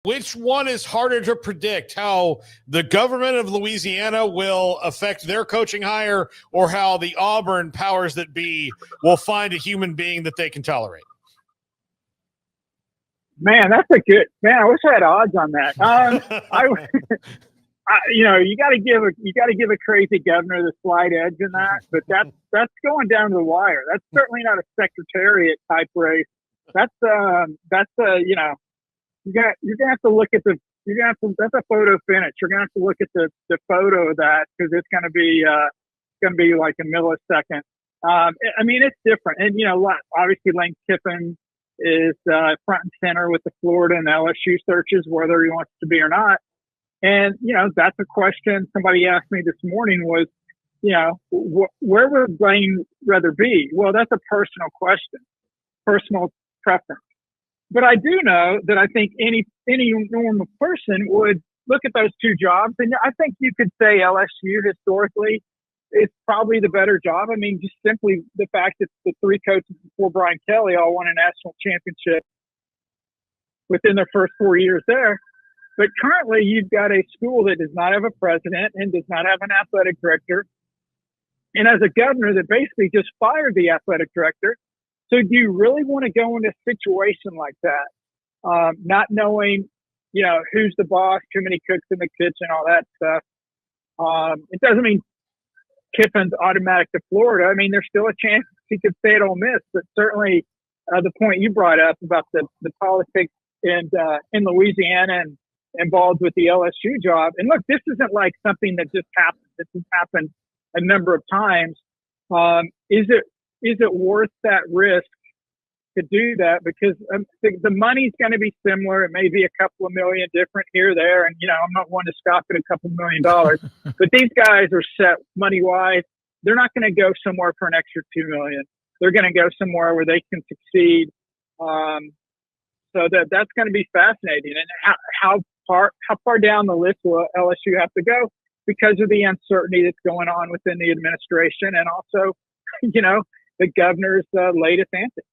Which one is harder to predict? How the government of Louisiana will affect their coaching hire, or how the Auburn powers that be will find a human being that they can tolerate? Man, that's a good man. I wish I had odds on that. You got to give a crazy governor the slight edge in that, but that's going down to the wire. That's certainly not a secretariat type race. That's you're gonna have to look at that's a photo finish. You're gonna have to look at the photo of that, because it's gonna be like a millisecond. I mean, it's different, and obviously Lane Kiffin is front and center with the Florida and LSU searches, whether he wants to be or not. And, that's a question somebody asked me this morning was, where would Lane rather be? Well, that's a personal question, personal preference. But I do know that I think any normal person would look at those two jobs. And I think you could say LSU historically is probably the better job. I mean, just simply the fact that the three coaches before Brian Kelly all won a national championship within their first 4 years there. But currently you've got a school that does not have a president and does not have an athletic director, and as a governor that basically just fired the athletic director. So do you really want to go into a situation like that, not knowing, who's the boss, too many cooks in the kitchen, all that stuff? It doesn't mean Kiffin's automatic to Florida. I mean, there's still a chance he could stay at Ole Miss, but certainly the point you brought up about the politics in Louisiana and involved with the LSU job. And look, this isn't like something that just happened. This has happened a number of times. Is it worth that risk to do that? Because the money's going to be similar. It may be a couple of million different here or there. And, I'm not one to scoff at a couple $1 million, but these guys are set money wise. They're not going to go somewhere for an extra $2 million. They're going to go somewhere where they can succeed. So that's going to be fascinating. And how far down the list will LSU have to go because of the uncertainty that's going on within the administration, and also, the governor's latest antics.